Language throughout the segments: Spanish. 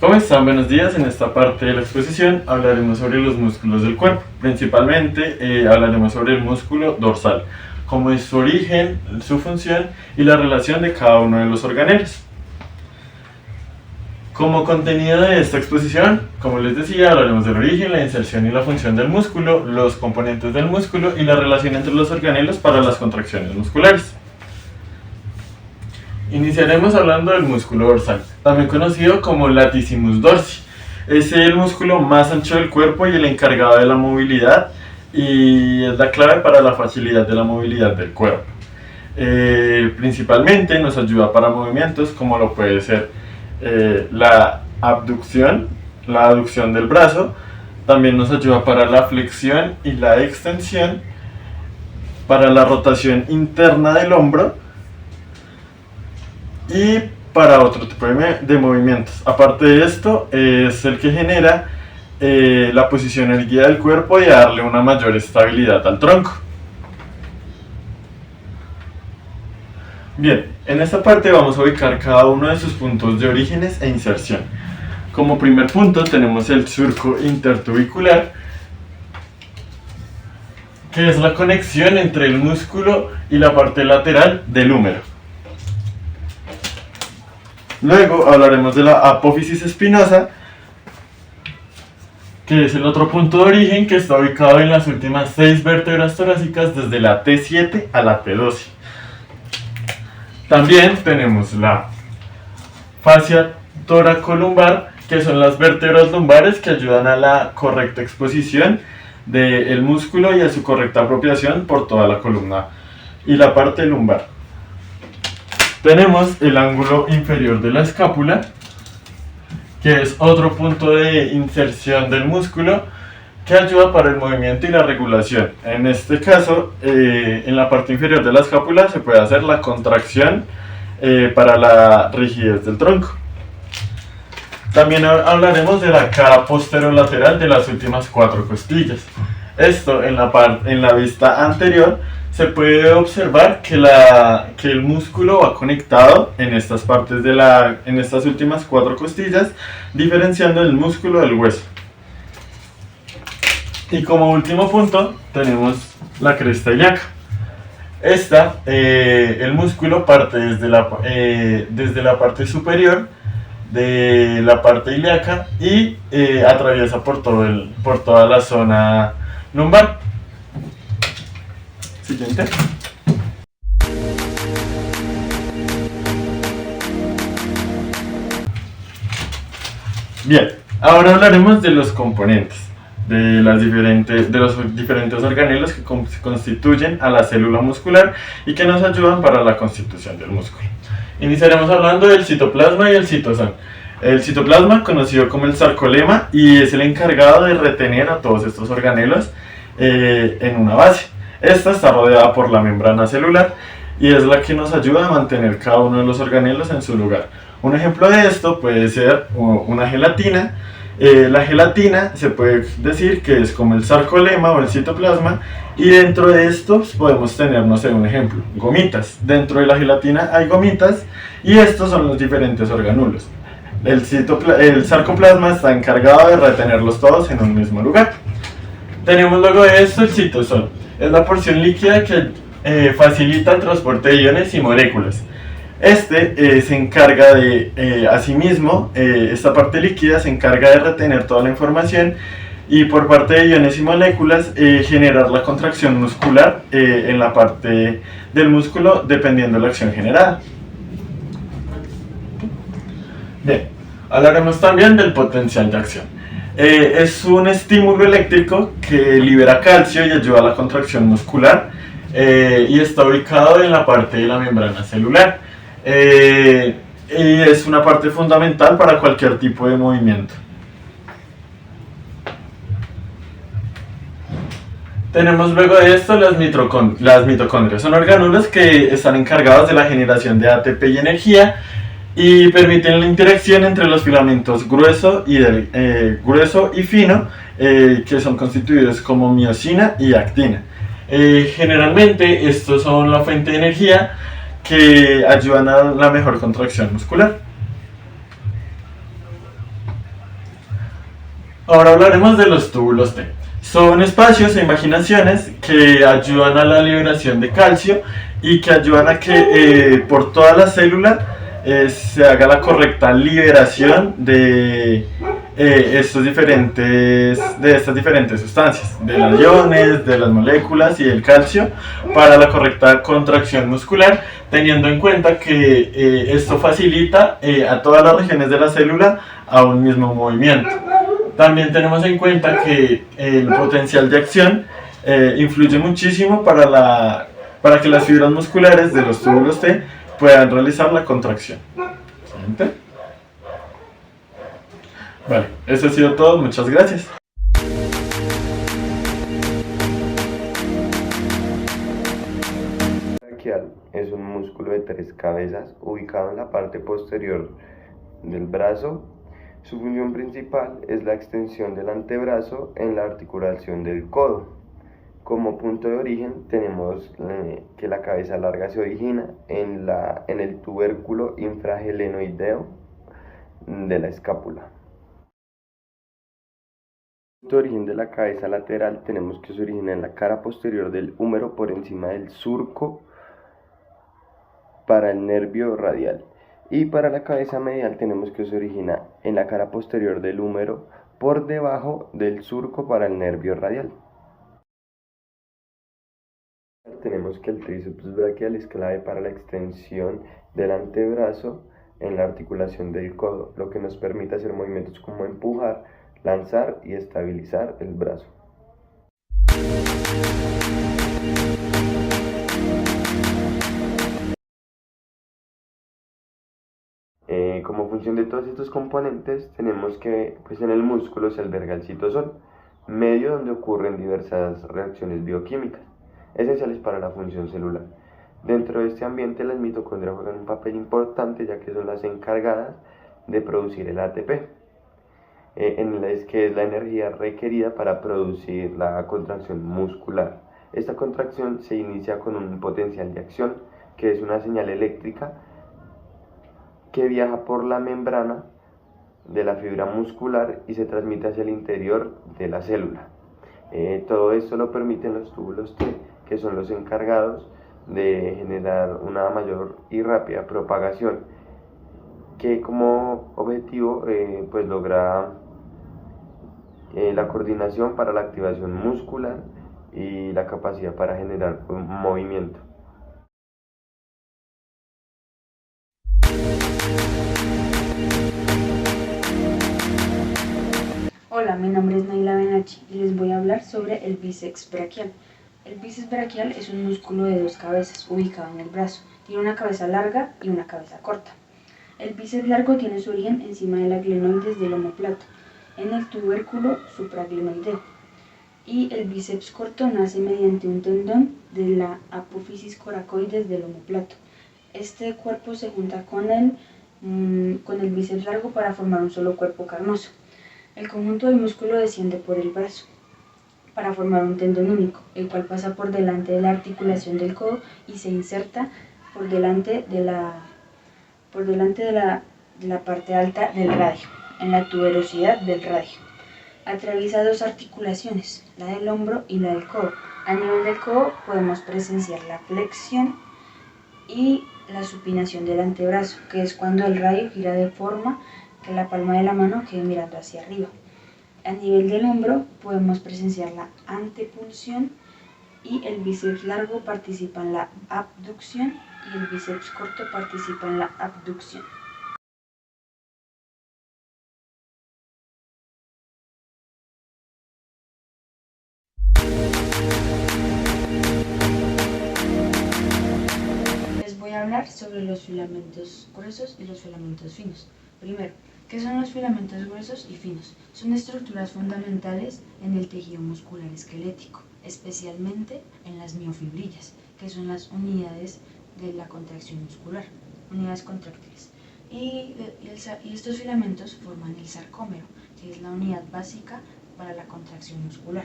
¿Cómo están? Buenos días. En esta parte de la exposición hablaremos sobre los músculos del cuerpo. Principalmente hablaremos sobre el músculo dorsal, cómo es su origen, su función y la relación de cada uno de los organelos. Como contenido de esta exposición, como les decía, hablaremos del origen, la inserción y la función del músculo, los componentes del músculo y la relación entre los organelos para las contracciones musculares. Iniciaremos hablando del músculo dorsal, también conocido como latissimus dorsi. Es el músculo más ancho del cuerpo y el encargado de la movilidad, y es la clave para la facilidad de la movilidad del cuerpo. Principalmente nos ayuda para movimientos como lo puede ser la abducción, la aducción del brazo. También nos ayuda para la flexión y la extensión, para la rotación interna del hombro y para otro tipo de movimientos. Aparte de esto, es el que genera la posición erguida del cuerpo y darle una mayor estabilidad al tronco. Bien, en esta parte vamos a ubicar cada uno de sus puntos de orígenes e inserción. Como primer punto tenemos el surco intertubicular, que es la conexión entre el músculo y la parte lateral del húmero. Luego hablaremos de la apófisis espinosa, que es el otro punto de origen que está ubicado en las últimas 6 vértebras torácicas desde la T7 a la T12. También tenemos la fascia toracolumbar, que son las vértebras lumbares que ayudan a la correcta exposición del músculo y a su correcta apropiación por toda la columna y la parte lumbar. Tenemos el ángulo inferior de la escápula, que es otro punto de inserción del músculo que ayuda para el movimiento y la regulación. En este caso, en la parte inferior de la escápula se puede hacer la contracción para la rigidez del tronco. También hablaremos de la cara posterolateral de las últimas 4 costillas. Esto en la vista anterior se puede observar que el músculo va conectado en estas partes en estas últimas 4 costillas, diferenciando el músculo del hueso. Y como último punto tenemos la cresta ilíaca. El músculo parte desde la parte superior de la parte ilíaca y atraviesa por toda la zona lumbar. Siguiente. Bien, ahora hablaremos de los componentes, de los diferentes organelos que constituyen a la célula muscular y que nos ayudan para la constitución del músculo. Iniciaremos hablando del citoplasma y el citosol. El citoplasma, conocido como el sarcolema, y es el encargado de retener a todos estos organelos en una base. Esta está rodeada por la membrana celular y es la que nos ayuda a mantener cada uno de los organelos en su lugar. Un ejemplo de esto puede ser una gelatina. La gelatina se puede decir que es como el sarcolema o el citoplasma, y dentro de estos podemos tener, no sé, un ejemplo, gomitas. Dentro de la gelatina hay gomitas y estos son los diferentes organulos. El sarcoplasma está encargado de retenerlos todos en un mismo lugar. Tenemos luego de esto el citosol. Es la porción líquida que facilita el transporte de iones y moléculas. Se encarga asimismo, esta parte líquida se encarga de retener toda la información y por parte de iones y moléculas generar la contracción muscular en la parte del músculo dependiendo de la acción generada. Bien, hablaremos también del potencial de acción. Es un estímulo eléctrico que libera calcio y ayuda a la contracción muscular, y está ubicado en la parte de la membrana celular. Y es una parte fundamental para cualquier tipo de movimiento. Tenemos luego de esto las mitocondrias. Son orgánulos que están encargados de la generación de ATP y energía y permiten la interacción entre los filamentos grueso y fino, que son constituidos como miosina y actina. Generalmente estos son la fuente de energía que ayudan a la mejor contracción muscular. Ahora hablaremos de los túbulos T. Son espacios e imaginaciones que ayudan a la liberación de calcio y que ayudan a que por toda la célula se haga la correcta liberación de estas diferentes sustancias, de los iones, de las moléculas y del calcio, para la correcta contracción muscular, teniendo en cuenta que esto facilita a todas las regiones de la célula a un mismo movimiento. También tenemos en cuenta que el potencial de acción influye muchísimo para que las fibras musculares de los túbulos T puedan realizar la contracción. ¿Siguiente? Vale, eso ha sido todo, muchas gracias. Braquial es un músculo de 3 cabezas ubicado en la parte posterior del brazo. Su función principal es la extensión del antebrazo en la articulación del codo. Como punto de origen tenemos que la cabeza larga se origina en el tubérculo infragelenoideo de la escápula. Punto de origen de la cabeza lateral tenemos que se origina en la cara posterior del húmero por encima del surco para el nervio radial. Y para la cabeza medial tenemos que se origina en la cara posterior del húmero por debajo del surco para el nervio radial. Tenemos que el tríceps braquial es clave para la extensión del antebrazo en la articulación del codo, lo que nos permite hacer movimientos como empujar, lanzar y estabilizar el brazo. Como función de todos estos componentes tenemos que en el músculo se alberga el citosol, medio donde ocurren diversas reacciones bioquímicas esenciales para la función celular. Dentro de este ambiente las mitocondrias juegan un papel importante, ya que son las encargadas de producir el ATP, que es la energía requerida para producir la contracción muscular. Esta contracción se inicia con un potencial de acción, que es una señal eléctrica que viaja por la membrana de la fibra muscular y se transmite hacia el interior de la célula. Todo esto lo permiten los túbulos T, que son los encargados de generar una mayor y rápida propagación, que como objetivo logra la coordinación para la activación muscular y la capacidad para generar un movimiento. Hola, mi nombre es Naila Benachi y les voy a hablar sobre el bíceps braquial. El bíceps braquial es un músculo de 2 cabezas ubicado en el brazo. Tiene una cabeza larga y una cabeza corta. El bíceps largo tiene su origen encima de la glenoides del omóplato, en el tubérculo supraglenoideo. Y el bíceps corto nace mediante un tendón de la apófisis coracoides del omóplato. Este cuerpo se junta con el bíceps largo para formar un solo cuerpo carnoso. El conjunto del músculo desciende por el brazo para formar un tendón único, el cual pasa por delante de la articulación del codo y se inserta por delante de la parte alta del radio, en la tuberosidad del radio. Atraviesa 2 articulaciones, la del hombro y la del codo. A nivel del codo podemos presenciar la flexión y la supinación del antebrazo, que es cuando el radio gira de forma que la palma de la mano quede mirando hacia arriba. A nivel del hombro podemos presenciar la antepulsión y el bíceps largo participa en la abducción y el bíceps corto participa en la abducción. Les voy a hablar sobre los filamentos gruesos y los filamentos finos. Primero, ¿qué son los filamentos gruesos y finos? Son estructuras fundamentales en el tejido muscular esquelético, especialmente en las miofibrillas, que son las unidades de la contracción muscular, unidades contráctiles. Y estos filamentos forman el sarcómero, que es la unidad básica para la contracción muscular.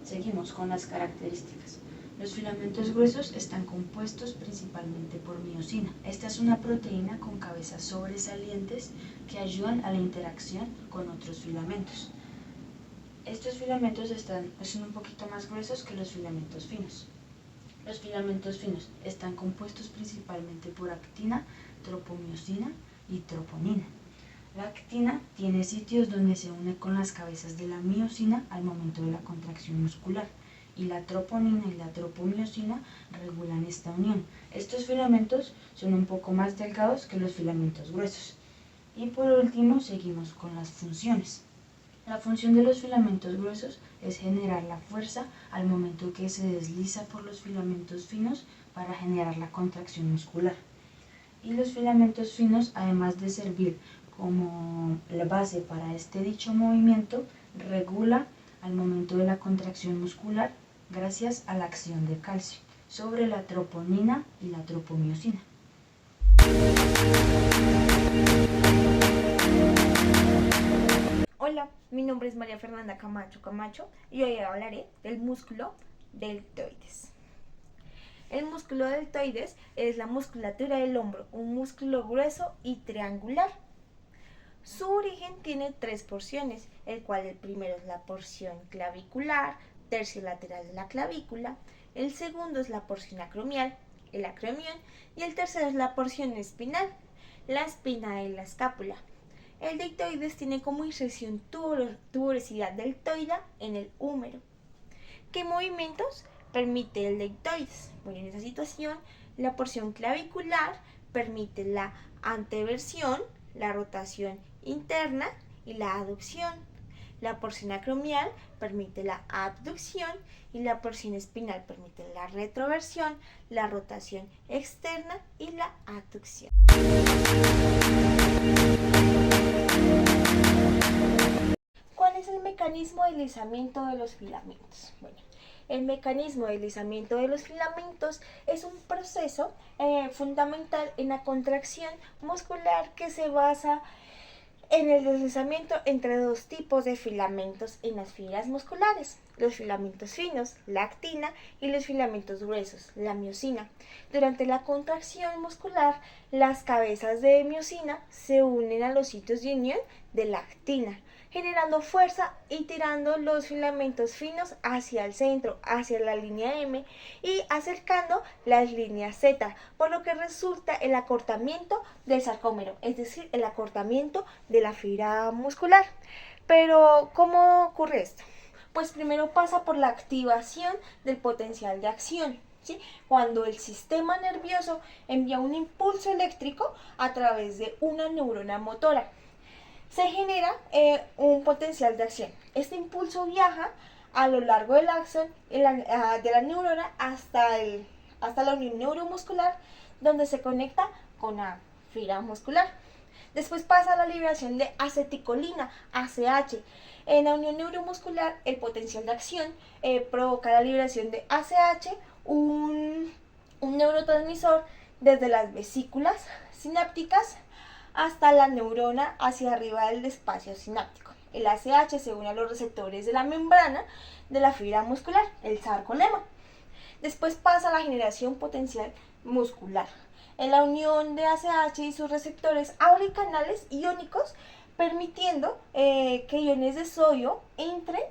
Seguimos con las características. Los filamentos gruesos están compuestos principalmente por miosina. Esta es una proteína con cabezas sobresalientes que ayudan a la interacción con otros filamentos. Estos filamentos son un poquito más gruesos que los filamentos finos. Los filamentos finos están compuestos principalmente por actina, tropomiosina y troponina. La actina tiene sitios donde se une con las cabezas de la miosina al momento de la contracción muscular, y la troponina y la tropomiosina regulan esta unión. Estos filamentos son un poco más delgados que los filamentos gruesos. Y por último seguimos con las funciones. La función de los filamentos gruesos es generar la fuerza al momento que se desliza por los filamentos finos para generar la contracción muscular. Y los filamentos finos, además de servir como la base para este dicho movimiento, regula al momento de la contracción muscular gracias a la acción de calcio sobre la troponina y la tropomiosina. Hola, mi nombre es María Fernanda Camacho y hoy hablaré del músculo deltoides. El músculo deltoides es la musculatura del hombro, un músculo grueso y triangular. Su origen tiene 3 porciones, el cual el primero es la porción clavicular, tercio lateral de la clavícula, el segundo es la porción acromial, el acromión, y el tercero es la porción espinal, la espina de la escápula. El deltoides tiene como inserción tuberosidad deltoida en el húmero. ¿Qué movimientos permite el deltoides? Bueno, en esta situación, la porción clavicular permite la anteversión, la rotación interna y la aducción. La porción acromial permite la abducción y la porción espinal permite la retroversión, la rotación externa y la abducción. ¿Cuál es el mecanismo de deslizamiento de los filamentos? Bueno, el mecanismo de deslizamiento de los filamentos es un proceso fundamental en la contracción muscular que se basa en el deslizamiento entre dos tipos de filamentos en las fibras musculares, los filamentos finos, la actina, y los filamentos gruesos, la miosina. Durante la contracción muscular, las cabezas de miosina se unen a los sitios de unión de la actina, generando fuerza y tirando los filamentos finos hacia el centro, hacia la línea M, y acercando las líneas Z, por lo que resulta el acortamiento del sarcómero, es decir, el acortamiento de la fibra muscular. Pero, ¿cómo ocurre esto? Pues primero pasa por la activación del potencial de acción, ¿sí? Cuando el sistema nervioso envía un impulso eléctrico a través de una neurona motora, se genera un potencial de acción. Este impulso viaja a lo largo del axón de la neurona hasta la unión neuromuscular, donde se conecta con la fibra muscular. Después pasa a la liberación de aceticolina, ACH. En la unión neuromuscular, el potencial de acción provoca la liberación de ACH, un neurotransmisor desde las vesículas sinápticas hasta la neurona hacia arriba del espacio sináptico. El ACH se une a los receptores de la membrana de la fibra muscular, el sarcolema. Después pasa a la generación potencial muscular. En la unión de ACH y sus receptores abre canales iónicos, permitiendo que iones de sodio entren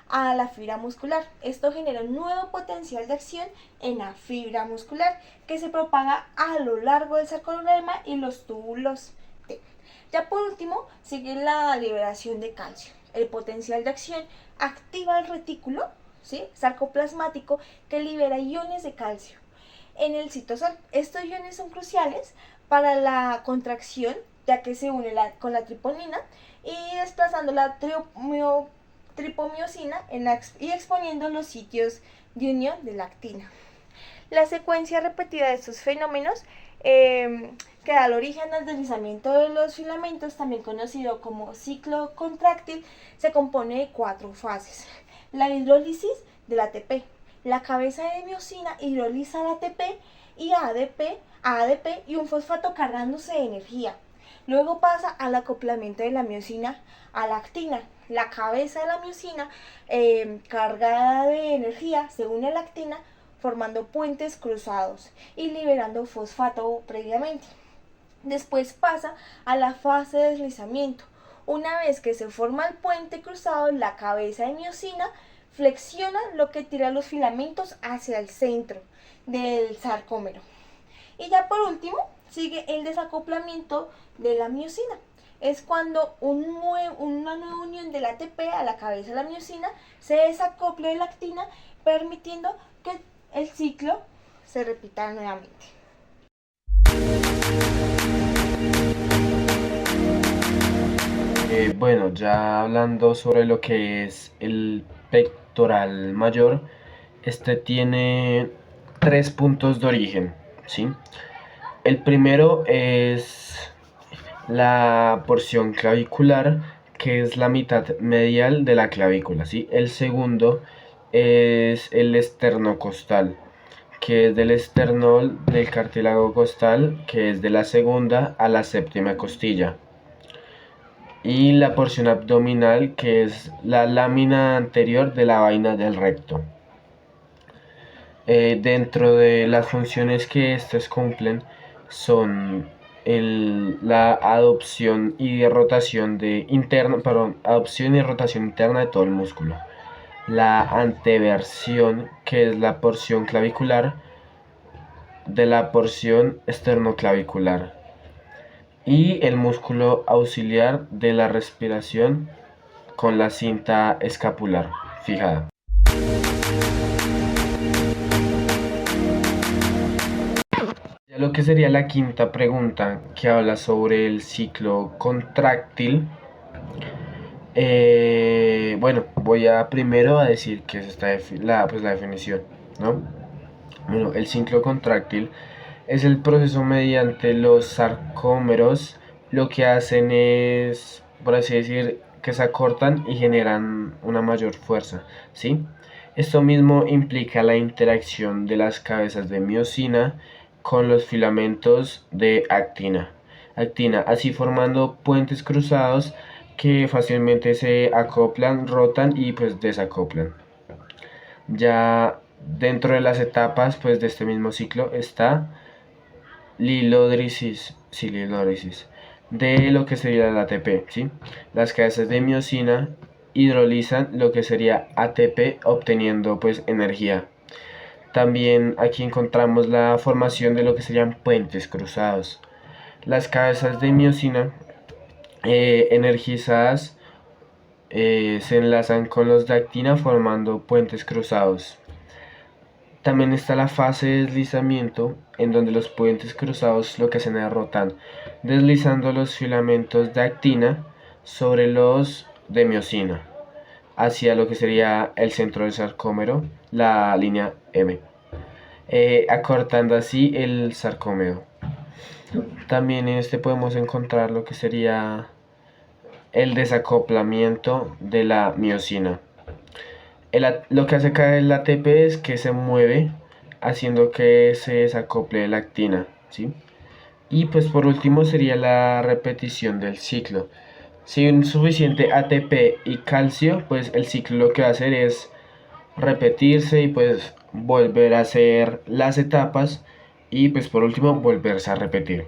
a la fibra muscular. Esto genera un nuevo potencial de acción en la fibra muscular que se propaga a lo largo del sarcolema y los túbulos T. Ya por último sigue la liberación de calcio. El potencial de acción activa el retículo, ¿sí?, sarcoplasmático, que libera iones de calcio en el citosol. Estos iones son cruciales para la contracción, ya que se une con la troponina y desplazando la tripomiosina y exponiendo los sitios de unión de la actina. La secuencia repetida de estos fenómenos que da el origen al deslizamiento de los filamentos, también conocido como ciclo contráctil, se compone de 4 fases. La hidrólisis del ATP. La cabeza de miosina hidroliza el ATP y ADP y un fosfato cargándose de energía. Luego pasa al acoplamiento de la miosina a la actina. La cabeza de la miosina cargada de energía se une a la actina, formando puentes cruzados y liberando fosfato previamente. Después pasa a la fase de deslizamiento. Una vez que se forma el puente cruzado, la cabeza de miosina flexiona, lo que tira los filamentos hacia el centro del sarcómero. Y ya por último sigue el desacoplamiento de la miosina. Es cuando una nueva unión del ATP a la cabeza de la miosina se desacopla de la actina, permitiendo que el ciclo se repita nuevamente. Bueno, ya hablando sobre lo que es el pectoral mayor, este tiene 3 puntos de origen, ¿sí? El primero es la porción clavicular, que es la mitad medial de la clavícula, ¿sí? El segundo es el esternocostal, que es del esternón del cartílago costal, que es de la segunda a la séptima costilla. Y la porción abdominal, que es la lámina anterior de la vaina del recto. Dentro de las funciones que estos cumplen son la adopción y rotación interna de todo el músculo, la anteversión, que es la porción clavicular de la porción esternoclavicular, y el músculo auxiliar de la respiración con la cinta escapular fijada. Ya lo que sería la quinta pregunta, que habla sobre el ciclo contráctil. Bueno, voy a primero a decir que es la definición, ¿no? Bueno, el ciclo contráctil es el proceso mediante los sarcómeros lo que hacen es, por así decir, que se acortan y generan una mayor fuerza, ¿sí? Esto mismo implica la interacción de las cabezas de miosina con los filamentos de actina, así formando puentes cruzados que fácilmente se acoplan, rotan y pues desacoplan. Ya dentro de las etapas pues de este mismo ciclo está lilodrisis de lo que sería el ATP, ¿sí? Las cabezas de miosina hidrolizan lo que sería ATP, obteniendo pues energía. También aquí encontramos la formación de lo que serían puentes cruzados. Las cabezas de miosina energizadas se enlazan con los de actina formando puentes cruzados. También está la fase de deslizamiento, en donde los puentes cruzados lo que hacen es rotan, deslizando los filamentos de actina sobre los de miosina, hacia lo que sería el centro del sarcómero, la línea M, acortando así el sarcómero. También en este podemos encontrar lo que sería el desacoplamiento de la miosina. Lo que hace acá el ATP es que se mueve haciendo que se desacople la actina, ¿sí? Y pues por último sería la repetición del ciclo. Sin suficiente ATP y calcio, pues el ciclo lo que va a hacer es repetirse y pues volver a hacer las etapas y pues por último volverse a repetir.